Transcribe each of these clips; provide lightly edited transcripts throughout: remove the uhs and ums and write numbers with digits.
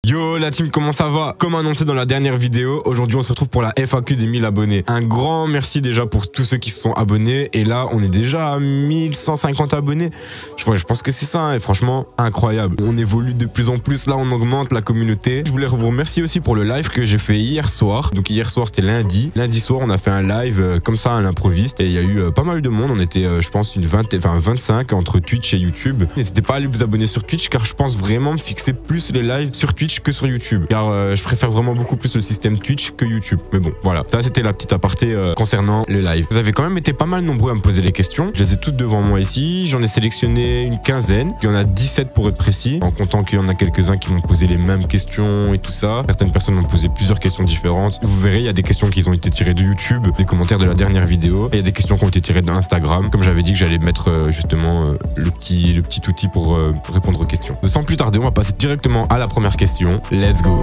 Yo la team, comment ça va? Comme annoncé dans la dernière vidéo, aujourd'hui on se retrouve pour la FAQ des 1000 abonnés. Un grand merci déjà pour tous ceux qui se sont abonnés. Et là on est déjà à 1150 abonnés. Je pense que c'est ça, hein, et franchement incroyable. On évolue de plus en plus, là on augmente la communauté. Je voulais vous remercier aussi pour le live que j'ai fait hier soir. Donc hier soir c'était lundi. Lundi soir on a fait un live comme ça à l'improviste. Et il y a eu pas mal de monde. On était je pense 25 entre Twitch et YouTube. N'hésitez pas à aller vous abonner sur Twitch car je pense vraiment me fixer plus les lives sur Twitch que sur YouTube, car je préfère vraiment beaucoup plus le système Twitch que YouTube. Mais bon, voilà, ça c'était la petite aparté concernant le live. Vous avez quand même été pas mal nombreux à me poser les questions. Je les ai toutes devant moi ici. J'en ai sélectionné une quinzaine. Il y en a 17 pour être précis, en comptant qu'il y en a quelques-uns qui m'ont posé les mêmes questions et tout ça. Certaines personnes m'ont posé plusieurs questions différentes. Vous verrez, il y a des questions qui ont été tirées de YouTube, des commentaires de la dernière vidéo, et il y a des questions qui ont été tirées d'Instagram. Comme j'avais dit que j'allais mettre justement le petit outil pour répondre aux questions. Sans plus tarder, on va passer directement à la première question. Let's go.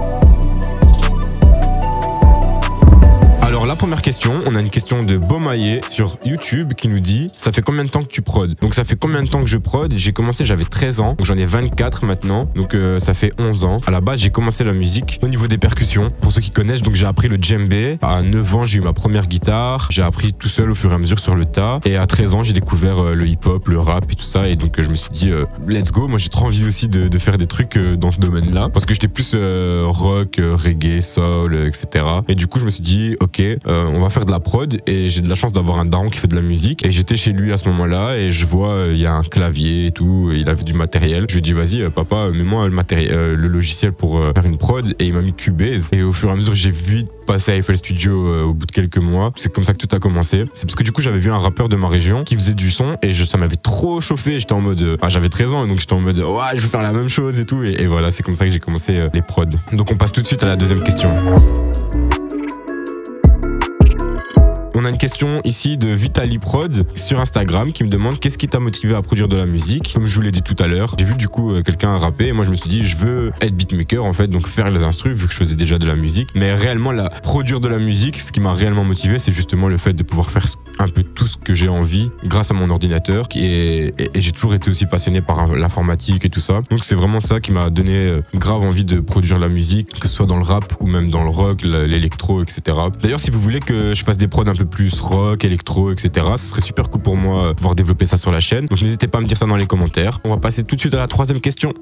Alors la première question, on a une question de Beaumaillé sur YouTube qui nous dit: ça fait combien de temps que tu prods? Donc ça fait combien de temps que je prod? J'ai commencé, j'avais 13 ans, donc j'en ai 24 maintenant, donc ça fait 11 ans. À la base j'ai commencé la musique au niveau des percussions, pour ceux qui connaissent, donc j'ai appris le djembé. À 9 ans j'ai eu ma première guitare, j'ai appris tout seul au fur et à mesure sur le tas, et à 13 ans j'ai découvert le hip-hop, le rap et tout ça, et donc je me suis dit let's go. Moi j'ai trop envie aussi de faire des trucs dans ce domaine-là, parce que j'étais plus rock, reggae, soul, etc. Et du coup je me suis dit ok, on va faire de la prod, et j'ai de la chance d'avoir un daron qui fait de la musique, et j'étais chez lui à ce moment-là et je vois il y a un clavier et tout, et il avait du matériel. Je lui ai dit vas-y papa, mets-moi le matériel, le logiciel pour faire une prod, et il m'a mis Cubase, et au fur et à mesure j'ai vu passer à FL Studio au bout de quelques mois. C'est comme ça que tout a commencé. C'est parce que du coup j'avais vu un rappeur de ma région qui faisait du son, et ça m'avait trop chauffé. J'étais en mode j'avais 13 ans, donc j'étais en mode ouais, je veux faire la même chose et tout, et voilà, c'est comme ça que j'ai commencé les prods. Donc on passe tout de suite à la deuxième question. On a une question ici de Vitali Prod sur Instagram qui me demande: qu'est-ce qui t'a motivé à produire de la musique? Comme je vous l'ai dit tout à l'heure, j'ai vu du coup quelqu'un rapper, et moi je me suis dit je veux être beatmaker en fait, donc faire les instrus vu que je faisais déjà de la musique. Mais réellement produire de la musique, ce qui m'a réellement motivé, c'est justement le fait de pouvoir faire un peu tout ce que j'ai envie grâce à mon ordinateur, et j'ai toujours été aussi passionné par l'informatique et tout ça. Donc c'est vraiment ça qui m'a donné grave envie de produire la musique, que ce soit dans le rap ou même dans le rock, l'électro, etc. D'ailleurs si vous voulez que je fasse des prods un peu plus rock, électro, etc. Ce serait super cool pour moi de pouvoir développer ça sur la chaîne. Donc n'hésitez pas à me dire ça dans les commentaires. On va passer tout de suite à la troisième question.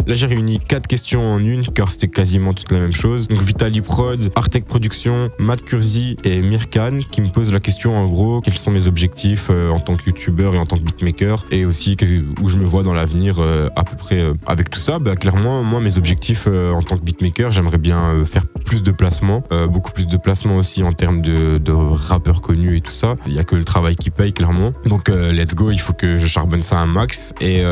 Là j'ai réuni 4 questions en une car c'était quasiment toute la même chose. Donc Vitali Prod, Artec Production, Matt Kurzi et Mirkan qui me posent la question en gros: quels sont mes objectifs en tant que youtubeur et en tant que beatmaker, et aussi où je me vois dans l'avenir à peu près avec tout ça. Bah clairement moi mes objectifs en tant que beatmaker, j'aimerais bien faire plus de placements, beaucoup plus de placements aussi en termes de rappeurs connus et tout ça. Il n'y a que le travail qui paye clairement. Donc let's go, il faut que je charbonne ça un max, et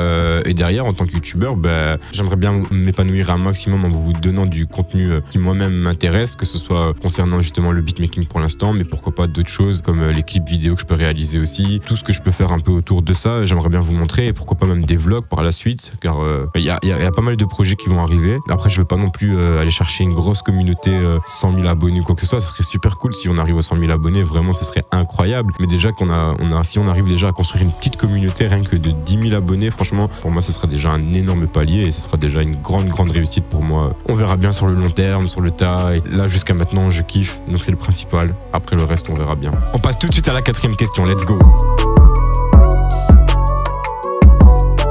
derrière en tant que youtubeur, bah, j'aimerais bien m'épanouir un maximum en vous donnant du contenu qui moi-même m'intéresse, que ce soit concernant justement le beatmaking pour l'instant, mais pourquoi pas d'autres choses comme les clips vidéo que je peux réaliser aussi. Tout ce que je peux faire un peu autour de ça, j'aimerais bien vous montrer, et pourquoi pas même des vlogs par la suite, car il y a pas mal de projets qui vont arriver. Après je veux pas non plus aller chercher une grosse communauté 100 000 abonnés ou quoi que ce soit. Ce serait super cool si on arrive aux 100 000 abonnés, vraiment ce serait incroyable. Mais déjà si on arrive déjà à construire une petite communauté rien que de 10 000 abonnés, franchement pour moi ce sera déjà un énorme palier, et ce sera déjà une grande réussite pour moi. On verra bien sur le long terme, sur le tas, et là jusqu'à maintenant je kiffe, donc c'est le principal. Après le reste on verra bien. On passe tout de suite à la quatrième question, let's go.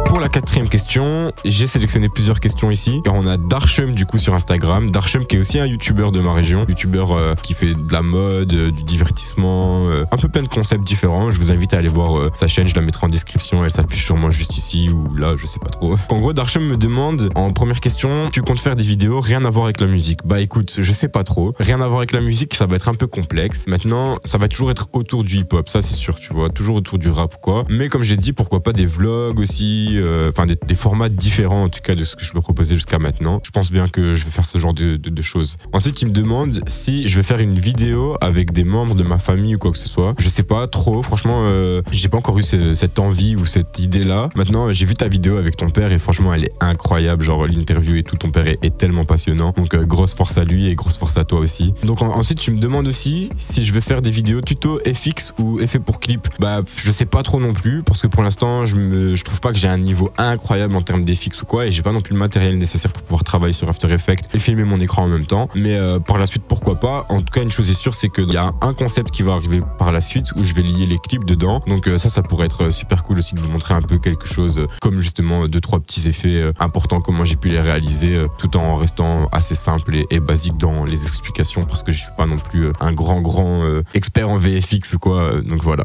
Pour la quatrième question, j'ai sélectionné plusieurs questions ici, car on a Darshum du coup sur Instagram. Darshum qui est aussi un youtubeur de ma région, youtubeur qui fait de la mode, du divertissement, un peu plein de concepts différents. Je vous invite à aller voir sa chaîne, je la mettrai en description, elle s'affiche sûrement juste ici ou là, je sais pas trop. En gros Darshum me demande en première question: tu comptes faire des vidéos rien à voir avec la musique? Bah écoute, je sais pas trop, rien à voir avec la musique ça va être un peu complexe. Maintenant ça va toujours être autour du hip hop, ça c'est sûr, tu vois, toujours autour du rap ou quoi, mais comme je l'ai dit, pourquoi pas des vlogs aussi, enfin des formats différents en tout cas de ce que je peux proposer jusqu'à maintenant. Je pense bien que je vais faire ce genre de choses. Ensuite il me demande si je vais faire une vidéo avec des membres de ma famille ou quoi que ce soit. Je sais pas trop, franchement j'ai pas encore eu cette envie ou cette idée là. Maintenant j'ai vu ta vidéo avec ton père et franchement elle est incroyable, genre l'interview et tout, ton père est tellement passionnant, donc grosse force à lui et grosse force à toi aussi. Donc ensuite tu me demandes aussi si je vais faire des vidéos tuto FX ou effet pour clip. Bah je sais pas trop non plus, parce que pour l'instant je trouve pas que j'ai un niveau niveau incroyable en termes d'FX ou quoi, et j'ai pas non plus le matériel nécessaire pour pouvoir travailler sur After Effects et filmer mon écran en même temps. Mais par la suite, pourquoi pas. En tout cas, une chose est sûre, c'est qu'il y a un concept qui va arriver par la suite où je vais lier les clips dedans. Donc ça pourrait être super cool aussi de vous montrer un peu quelque chose comme justement 2-3 petits effets importants, comment j'ai pu les réaliser tout en restant assez simple et basique dans les explications, parce que je suis pas non plus un grand expert en VFX ou quoi. Donc voilà.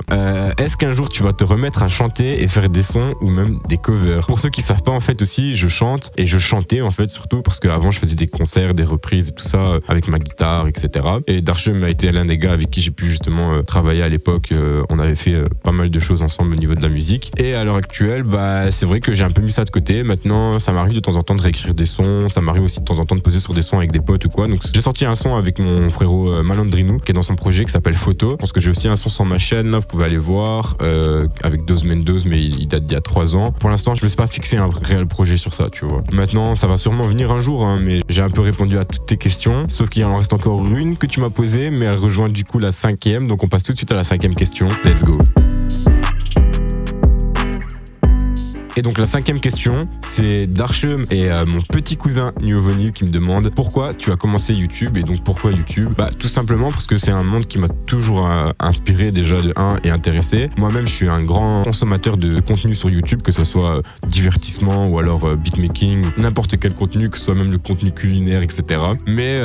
Est-ce qu'un jour tu vas te remettre à chanter et faire des sons ou même des covers? Pour ceux qui savent pas, en fait aussi je chante et je chantais en fait surtout parce qu'avant je faisais des concerts, des reprises et tout ça avec ma guitare, etc. Et Darchem a été l'un des gars avec qui j'ai pu justement travailler à l'époque. On avait fait pas mal de choses ensemble au niveau de la musique. Et à l'heure actuelle, c'est vrai que j'ai un peu mis ça de côté. Maintenant, ça m'arrive de temps en temps de réécrire des sons. Ça m'arrive aussi de temps en temps de poser sur des sons avec des potes ou quoi. Donc j'ai sorti un son avec mon frérot Malandrinou qui est dans son projet qui s'appelle Photo. Je pense que j'ai aussi un son sur ma chaîne, là, vous pouvez aller voir, avec Dose Mendoz, mais il date d'il y a 3 ans. Pour l'instant, je ne me suis pas fixé un réel projet sur ça, tu vois. Maintenant, ça va sûrement venir un jour, hein, mais j'ai un peu répondu à toutes tes questions, sauf qu'il en reste encore une que tu m'as posée, mais elle rejoint du coup la 5e, donc on passe tout de suite à la 5e question. Let's go. Et donc la 5e question, c'est Darchem et mon petit cousin Nuovonil qui me demande pourquoi tu as commencé YouTube. Et donc pourquoi YouTube? Tout simplement parce que c'est un monde qui m'a toujours inspiré déjà de 1 et intéressé. Moi-même je suis un grand consommateur de contenu sur YouTube, que ce soit divertissement ou alors beatmaking, n'importe quel contenu, que ce soit même le contenu culinaire, etc. Mais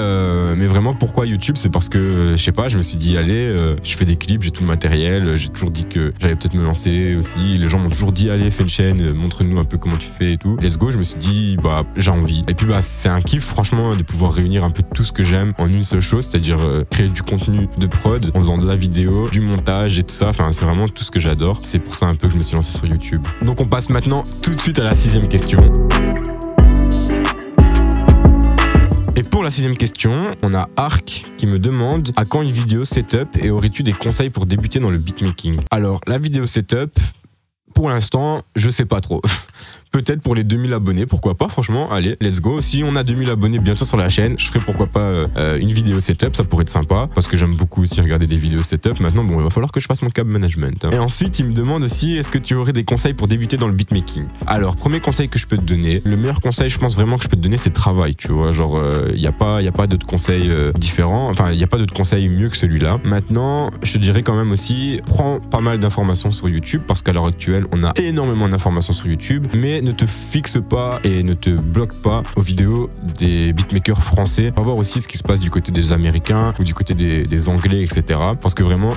vraiment pourquoi YouTube? C'est parce que je sais pas, je me suis dit allez, je fais des clips, j'ai tout le matériel, j'ai toujours dit que j'allais peut-être me lancer aussi. Les gens m'ont toujours dit allez, fais une chaîne, montre-nous un peu comment tu fais et tout. Let's go, je me suis dit j'ai envie. Et puis c'est un kiff franchement de pouvoir réunir un peu tout ce que j'aime en une seule chose, c'est-à-dire créer du contenu de prod en faisant de la vidéo, du montage et tout ça. Enfin, c'est vraiment tout ce que j'adore. C'est pour ça un peu que je me suis lancé sur YouTube. Donc on passe maintenant tout de suite à la 6e question. Et pour la 6e question, on a Arc qui me demande à quand une vidéo setup et aurais-tu des conseils pour débuter dans le beatmaking? Alors la vidéo setup, pour l'instant, je sais pas trop. Peut-être pour les 2000 abonnés, pourquoi pas, franchement, allez, let's go. Si on a 2000 abonnés bientôt sur la chaîne, je ferai pourquoi pas une vidéo setup, ça pourrait être sympa, parce que j'aime beaucoup aussi regarder des vidéos setup. Maintenant, il va falloir que je fasse mon cap management. Hein. Et ensuite, il me demande aussi, est-ce que tu aurais des conseils pour débuter dans le beatmaking? Alors, premier conseil que je peux te donner, le meilleur conseil, je pense vraiment que je peux te donner, c'est travail, tu vois. Genre, il n'y a pas d'autres conseils différents, enfin, il n'y a pas d'autres conseils mieux que celui-là. Maintenant, je te dirais quand même aussi, prends pas mal d'informations sur YouTube, parce qu'à l'heure actuelle, on a énormément d'informations sur YouTube, mais ne te fixe pas et ne te bloque pas aux vidéos des beatmakers français. On va voir aussi ce qui se passe du côté des Américains ou du côté des Anglais, etc. Parce que vraiment,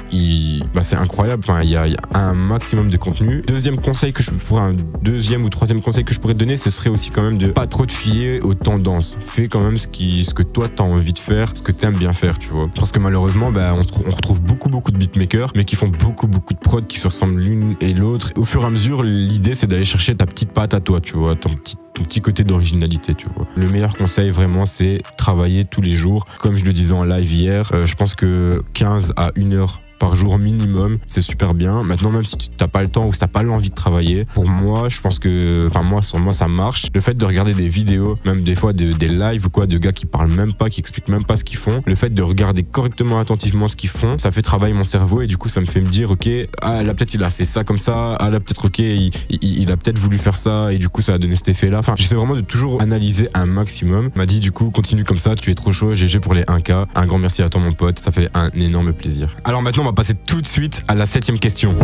c'est incroyable. Enfin, il y a un maximum de contenu. Deuxième conseil que je pourrais, un deuxième ou troisième conseil que je pourrais te donner, ce serait aussi quand même de pas trop te fier aux tendances. Fais quand même ce que toi t'as envie de faire, ce que t'aimes bien faire, tu vois. Parce que malheureusement, on retrouve beaucoup de beatmakers, mais qui font beaucoup de prods qui se ressemblent l'une et l'autre. Au fur et à mesure, l'idée c'est d'aller chercher ta petite patte à toi, tu vois, ton petit côté d'originalité, tu vois. Le meilleur conseil vraiment, c'est travailler tous les jours. Comme je le disais en live hier, je pense que 15 à 1 heure par jour minimum, c'est super bien. Maintenant, même si tu n'as pas le temps ou si tu n'as pas l'envie de travailler, pour moi, je pense que, sur moi, ça marche. Le fait de regarder des vidéos, même des fois des lives ou quoi, de gars qui parlent même pas, qui expliquent même pas ce qu'ils font, le fait de regarder correctement, attentivement ce qu'ils font, ça fait travailler mon cerveau et du coup, ça me fait me dire, ok, là, peut-être il a fait ça comme ça, là, peut-être, ok, il a peut-être voulu faire ça et du coup, ça a donné cet effet-là. Enfin, j'essaie vraiment de toujours analyser un maximum. Il m'a dit, du coup, continue comme ça, tu es trop chaud, GG pour les 1K. Un grand merci à toi, mon pote, ça fait un énorme plaisir. Alors maintenant, on va passer tout de suite à la 7e question.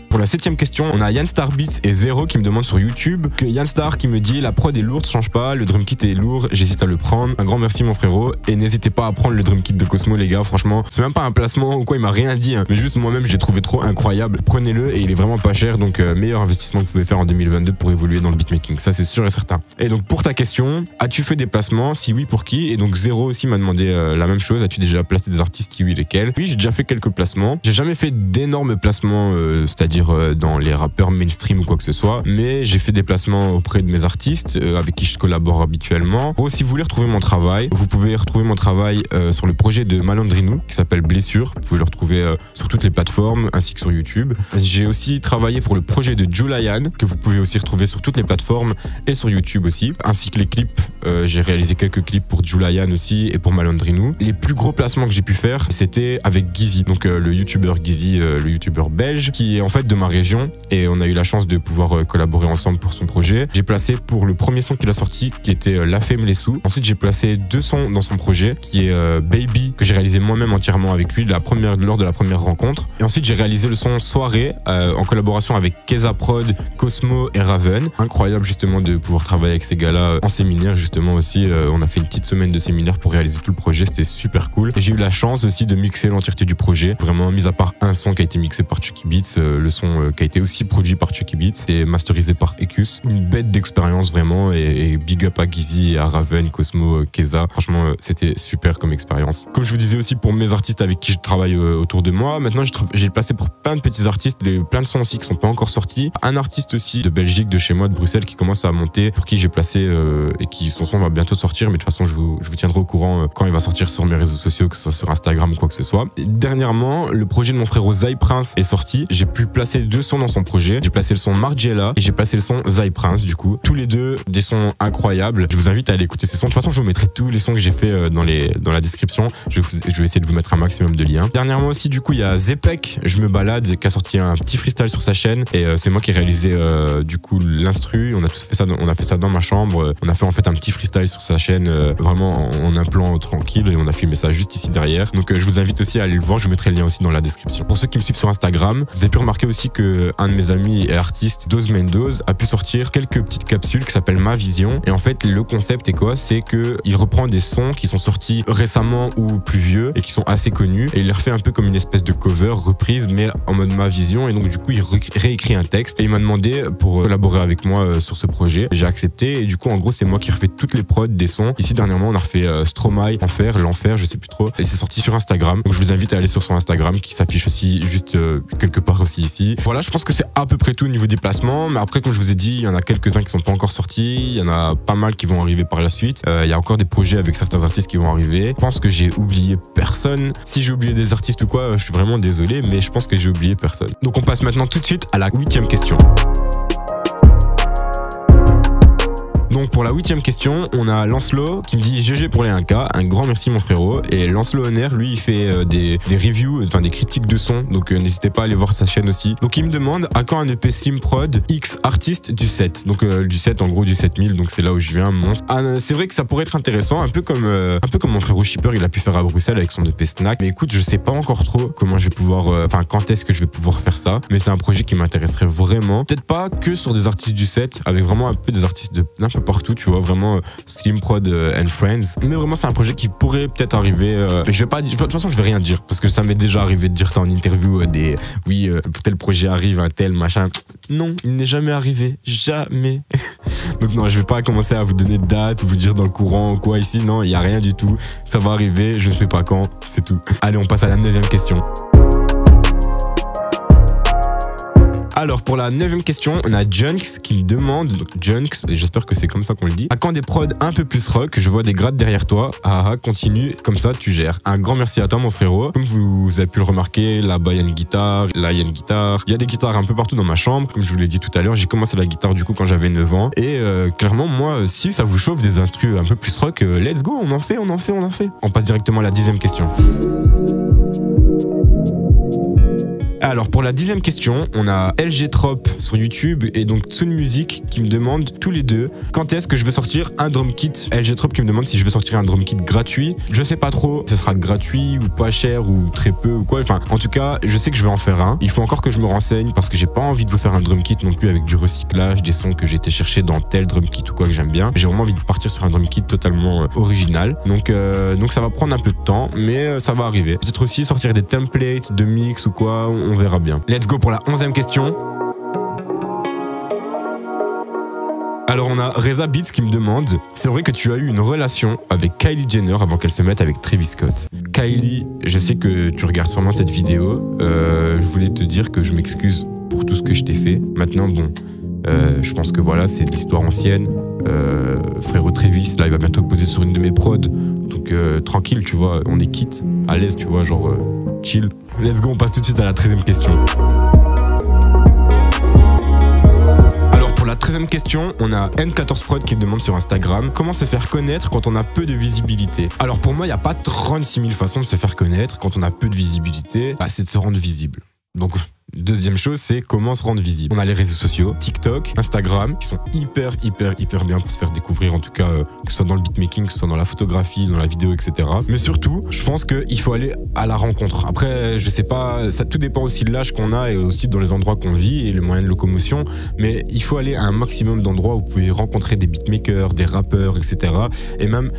Pour la 7e question, on a Yann Star Beats et Zero qui me demandent sur YouTube que Yann Star qui me dit la prod est lourde, change pas, le drum kit est lourd, j'hésite à le prendre. Un grand merci mon frérot et n'hésitez pas à prendre le drum kit de Cosmo les gars, franchement, c'est même pas un placement ou quoi, il m'a rien dit, hein, mais juste moi-même je l'ai trouvé trop incroyable. Prenez-le et il est vraiment pas cher, donc meilleur investissement que vous pouvez faire en 2022 pour évoluer dans le beatmaking, ça c'est sûr et certain. Et donc pour ta question, as-tu fait des placements? Si oui, pour qui? Et donc Zero aussi m'a demandé la même chose, as-tu déjà placé des artistes? Si oui, lesquels? Oui, j'ai déjà fait quelques placements. J'ai jamais fait d'énormes placements, c'est-à-dire dans les rappeurs mainstream ou quoi que ce soit, mais j'ai fait des placements auprès de mes artistes avec qui je collabore habituellement. Si vous voulez retrouver mon travail, vous pouvez retrouver mon travail sur le projet de Malandrinou qui s'appelle Blessure. Vous pouvez le retrouver sur toutes les plateformes ainsi que sur YouTube. J'ai aussi travaillé pour le projet de Julian que vous pouvez aussi retrouver sur toutes les plateformes et sur YouTube aussi, ainsi que les clips. J'ai réalisé quelques clips pour Julian aussi et pour Malandrinou. Les plus gros placements que j'ai pu faire, c'était avec Gizzy, donc le youtubeur Gizzy, le youtubeur belge, qui est en fait de de ma région et on a eu la chance de pouvoir collaborer ensemble pour son projet. J'ai placé pour le premier son qu'il a sorti qui était La Femme les sous. Ensuite j'ai placé 2 sons dans son projet qui est Baby que j'ai réalisé moi-même entièrement avec lui lors de la première rencontre. Et ensuite j'ai réalisé le son Soirée en collaboration avec Keza Prod, Cosmo et Raven. Incroyable justement de pouvoir travailler avec ces gars-là en séminaire justement aussi. On a fait une petite semaine de séminaire pour réaliser tout le projet, c'était super cool. Et j'ai eu la chance aussi de mixer l'entièreté du projet. Vraiment mis à part un son qui a été mixé par Chucky Beats, le son qui a été aussi produit par Chucky Beats et masterisé par Ecus. Une bête d'expérience vraiment et big up à Gizzy, à Raven, Cosmo, Keza. Franchement c'était super comme expérience. Comme je vous disais aussi pour mes artistes avec qui je travaille autour de moi, maintenant j'ai placé pour plein de petits artistes, plein de sons aussi qui sont pas encore sortis. Un artiste aussi de Belgique, de chez moi, de Bruxelles qui commence à monter, pour qui j'ai placé et qui son son va bientôt sortir, mais de toute façon je vous tiendrai au courant quand il va sortir sur mes réseaux sociaux, que ce soit sur Instagram ou quoi que ce soit. Et dernièrement, le projet de mon frérot Zai Prince est sorti. J'ai pu placer 2 sons dans son projet. J'ai placé le son Margiela et j'ai placé le son Zai Prince du coup. Tous les deux des sons incroyables. Je vous invite à aller écouter ces sons. De toute façon, je vous mettrai tous les sons que j'ai fait dans la description. Je vais essayer de vous mettre un maximum de liens. Dernièrement aussi, du coup, il y a Zepek, Je me balade, qui a sorti un petit freestyle sur sa chaîne et c'est moi qui ai réalisé du coup l'instru. On a fait ça dans ma chambre. On a fait en fait un petit freestyle sur sa chaîne, vraiment en un plan tranquille et on a filmé ça juste ici derrière. Donc je vous invite aussi à aller le voir. Je vous mettrai le lien aussi dans la description. Pour ceux qui me suivent sur Instagram, vous avez pu remarquer aussi que un de mes amis et artistes, Dose Mendoz, a pu sortir quelques petites capsules qui s'appellent Ma Vision. Et en fait, le concept est quoi? C'est que il reprend des sons qui sont sortis récemment ou plus vieux et qui sont assez connus et il les refait un peu comme une espèce de cover, reprise, mais en mode Ma Vision. Et donc du coup, il réécrit un texte et il m'a demandé pour collaborer avec moi sur ce projet. J'ai accepté et du coup, en gros, c'est moi qui refais toutes les prods des sons. Ici, dernièrement, on a refait Stromae, L'Enfer, je sais plus trop. Et c'est sorti sur Instagram. Donc je vous invite à aller sur son Instagram qui s'affiche aussi juste quelque part aussi ici. Voilà, je pense que c'est à peu près tout au niveau des placements. Mais après, comme je vous ai dit, il y en a quelques-uns qui sont pas encore sortis. Il y en a pas mal qui vont arriver par la suite. Il y a encore des projets avec certains artistes qui vont arriver. Je pense que j'ai oublié personne. Si j'ai oublié des artistes ou quoi, je suis vraiment désolé, mais je pense que j'ai oublié personne. Donc on passe maintenant tout de suite à la 8e question. Donc pour la 8e question, on a Lancelot qui me dit GG pour les 1K, un grand merci mon frérot. Et Lancelot Honner, lui, il fait des reviews, enfin des critiques de son, donc n'hésitez pas à aller voir sa chaîne aussi. Donc il me demande à quand un EP Slim Prod X artiste du 7. Donc du 7, en gros du 7000, donc c'est là où je viens, monstre. C'est vrai que ça pourrait être intéressant, un peu comme mon frérot Shipper, il a pu faire à Bruxelles avec son EP Snack. Mais écoute, je sais pas encore trop comment je vais pouvoir, quand est-ce que je vais pouvoir faire ça. Mais c'est un projet qui m'intéresserait vraiment. Peut-être pas que sur des artistes du 7, avec vraiment un peu des artistes de n'importe partout, tu vois, vraiment Slim Prod and Friends. Mais vraiment, c'est un projet qui pourrait peut-être arriver. Je vais pas dire, de toute façon, je vais rien dire parce que ça m'est déjà arrivé de dire ça en interview. Tel projet arrive, un tel machin. Non, il n'est jamais arrivé, jamais. Donc non, je vais pas commencer à vous donner de date, vous dire dans le courant ou quoi ici. Non, il y a rien du tout. Ça va arriver, je sais pas quand, c'est tout. Allez, on passe à la 9e question. Alors pour la 9e question, on a Junks qui me demande, donc Junks, et j'espère que c'est comme ça qu'on le dit, à quand des prods un peu plus rock? Je vois des grades derrière toi, continue, comme ça tu gères. Un grand merci à toi mon frérot. Comme vous avez pu le remarquer, là-bas il y a une guitare, là il y a une guitare, il y a des guitares un peu partout dans ma chambre, comme je vous l'ai dit tout à l'heure, j'ai commencé la guitare du coup quand j'avais 9 ans, et clairement moi, si ça vous chauffe des instrus un peu plus rock, let's go, on en fait. On passe directement à la 10e question. Alors pour la 10e question, on a LG Trop sur YouTube et donc Tsun Music qui me demandent tous les deux quand est-ce que je vais sortir un drum kit. LG Trop qui me demande si je vais sortir un drum kit gratuit. Je sais pas trop, ce sera gratuit ou pas cher ou très peu ou quoi. Enfin, en tout cas, je sais que je vais en faire un. Il faut encore que je me renseigne parce que j'ai pas envie de vous faire un drum kit non plus avec du recyclage, des sons que j'ai été chercher dans tel drum kit ou quoi que j'aime bien. J'ai vraiment envie de partir sur un drum kit totalement original. Donc ça va prendre un peu de temps, mais ça va arriver. Peut-être aussi sortir des templates de mix ou quoi. On verra bien. Let's go pour la 11e question. Alors on a Reza Beats qui me demande, c'est vrai que tu as eu une relation avec Kylie Jenner avant qu'elle se mette avec Travis Scott. Kylie, je sais que tu regardes sûrement cette vidéo. Je voulais te dire que je m'excuse pour tout ce que je t'ai fait. Maintenant bon, je pense que voilà, c'est de l'histoire ancienne. Frérot Travis, là il va bientôt poser sur une de mes prods. Donc tranquille, tu vois, on est quitte, à l'aise, tu vois, genre chill. Let's go, on passe tout de suite à la 13e question. Alors pour la 13e question, on a N14 Prod qui me demande sur Instagram comment se faire connaître quand on a peu de visibilité. Alors pour moi, il n'y a pas 36 000 façons de se faire connaître quand on a peu de visibilité. C'est de se rendre visible. Donc Deuxième chose, c'est comment se rendre visible. On a les réseaux sociaux, TikTok, Instagram, qui sont hyper bien pour se faire découvrir, en tout cas, que ce soit dans le beatmaking, que ce soit dans la photographie, dans la vidéo, etc. Mais surtout, je pense qu'il faut aller à la rencontre. Après, je sais pas, ça tout dépend aussi de l'âge qu'on a et aussi dans les endroits qu'on vit et les moyens de locomotion, mais il faut aller à un maximum d'endroits où vous pouvez rencontrer des beatmakers, des rappeurs, etc. Et même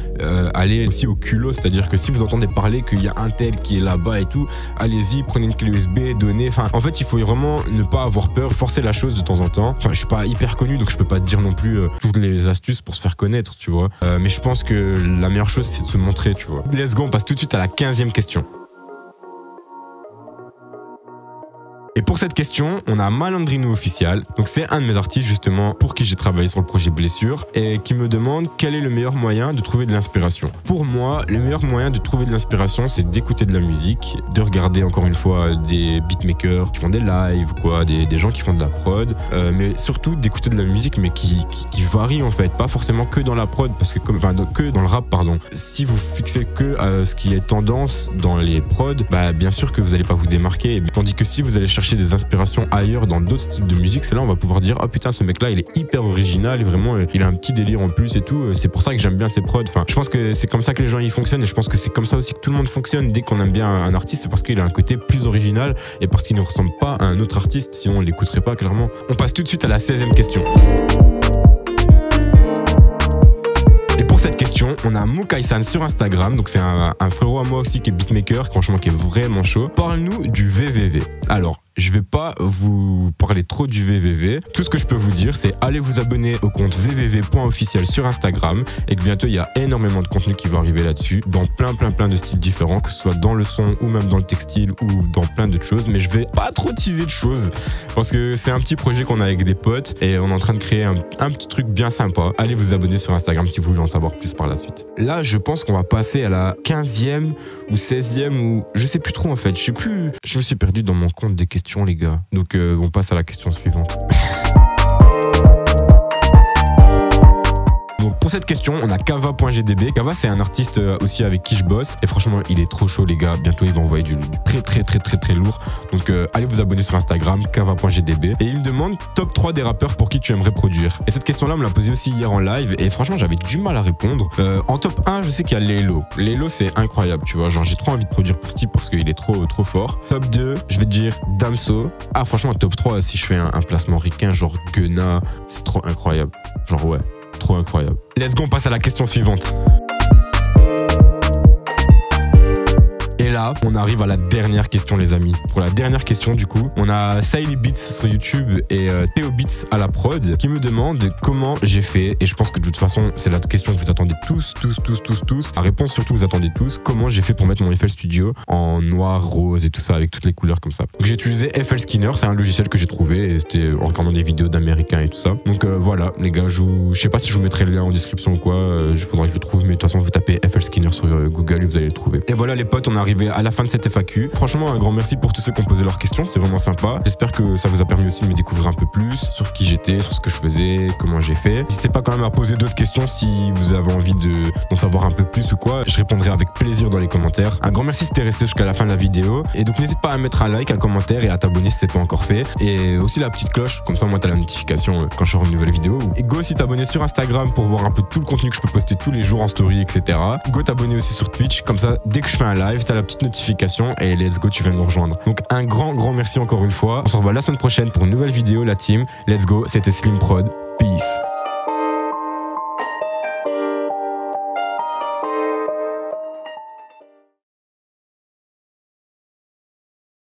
aller aussi au culot, c'est-à-dire que si vous entendez parler qu'il y a un tel qui est là-bas et tout, allez-y, prenez une clé USB, donnez. Enfin, en fait, il faut vraiment ne pas avoir peur, forcer la chose de temps en temps. Enfin, je suis pas hyper connu, donc je peux pas te dire non plus toutes les astuces pour se faire connaître, tu vois. Mais je pense que la meilleure chose, c'est de se montrer, tu vois. Let's go, on passe tout de suite à la 15e question. Et pour cette question, on a Malandrino Official. Donc c'est un de mes artistes justement pour qui j'ai travaillé sur le projet Blessure et qui me demande quel est le meilleur moyen de trouver de l'inspiration. Pour moi, le meilleur moyen de trouver de l'inspiration, c'est d'écouter de la musique, de regarder encore une fois des beatmakers qui font des lives, quoi, des gens qui font de la prod, mais surtout d'écouter de la musique mais qui varie en fait, pas forcément que dans la prod, parce que que dans le rap, pardon. Si vous fixez que ce qui est tendance dans les prods, bah bien sûr que vous n'allez pas vous démarquer, tandis que si vous allez chercher des inspirations ailleurs dans d'autres styles de musique, c'est là on va pouvoir dire oh putain, ce mec là il est hyper original et vraiment il a un petit délire en plus et tout, c'est pour ça que j'aime bien ses prods. Enfin, je pense que c'est comme ça que les gens y fonctionnent et je pense que c'est comme ça aussi que tout le monde fonctionne. Dès qu'on aime bien un artiste, c'est parce qu'il a un côté plus original et parce qu'il ne ressemble pas à un autre artiste, sinon on l'écouterait pas clairement. On passe tout de suite à la 16e question. Pour cette question, on a Mukai-san sur Instagram, donc c'est un frérot à moi aussi qui est beatmaker, franchement qui est vraiment chaud. Parle-nous du VVV. Alors, je vais pas vous parler trop du VVV. Tout ce que je peux vous dire, c'est allez vous abonner au compte www.officiel sur Instagram et que bientôt il y a énormément de contenu qui va arriver là-dessus, dans plein de styles différents, que ce soit dans le son ou même dans le textile ou dans plein d'autres choses. Mais je vais pas trop teaser de choses parce que c'est un petit projet qu'on a avec des potes et on est en train de créer un petit truc bien sympa. Allez vous abonner sur Instagram si vous voulez en savoir plus par la suite. Là, je pense qu'on va passer à la 15e ou 16e ou je sais plus trop en fait. Je sais plus. Je me suis perdu dans mon compte des questions, les gars. Donc on passe à la question suivante. Donc pour cette question, on a Kava.gdb. Kava, c'est un artiste aussi avec qui je bosse et franchement, il est trop chaud, les gars. Bientôt, il va envoyer du très lourd. Donc allez vous abonner sur Instagram, Kava.gdb. Et il me demande top 3 des rappeurs pour qui tu aimerais produire. Et cette question-là, on me l'a posée aussi hier en live et franchement, j'avais du mal à répondre. En top 1, je sais qu'il y a Lelo. Lelo, c'est incroyable, tu vois. Genre, j'ai trop envie de produire pour ce type parce qu'il est trop fort. Top 2, je vais te dire Damso. Ah, franchement, top 3, si je fais un placement ricain, genre Gunna, c'est trop incroyable. Genre, ouais. Trop incroyable. Let's go, on passe à la question suivante. Et là, on arrive à la dernière question, les amis. Pour la dernière question, du coup, on a Siley Beats sur YouTube et Théo Beats à la prod qui me demande comment j'ai fait. Et je pense que de toute façon, c'est la question que vous attendez tous. La réponse, surtout, vous attendez tous. Comment j'ai fait pour mettre mon FL Studio en noir, rose et tout ça, avec toutes les couleurs comme ça. Donc j'ai utilisé FL Skinner, c'est un logiciel que j'ai trouvé. Et c'était en regardant des vidéos d'américains et tout ça. Donc voilà, les gars, je sais pas si je vous mettrai le lien en description ou quoi. Il faudra que je le trouve. Mais de toute façon, vous tapez FL Skinner sur Google et vous allez le trouver. Et voilà, les potes, on arrive à la fin de cette FAQ. Franchement, un grand merci pour tous ceux qui ont posé leurs questions, c'est vraiment sympa. J'espère que ça vous a permis aussi de me découvrir un peu plus sur qui j'étais, sur ce que je faisais, comment j'ai fait. N'hésitez pas quand même à poser d'autres questions si vous avez envie d'en savoir un peu plus ou quoi. Je répondrai avec plaisir dans les commentaires. Un grand merci si t'es resté jusqu'à la fin de la vidéo. Et donc n'hésite pas à mettre un like, un commentaire et à t'abonner si c'est pas encore fait. Et aussi la petite cloche, comme ça moi t'as la notification quand je sors une nouvelle vidéo. Et go aussi t'abonner sur Instagram pour voir un peu tout le contenu que je peux poster tous les jours en story, etc. Go t'abonner aussi sur Twitch, comme ça dès que je fais un live, t'as la petite notification et let's go, tu viens nous rejoindre. Donc un grand merci encore une fois. On se revoit la semaine prochaine pour une nouvelle vidéo, la team. Let's go, c'était Slim Prod. Peace.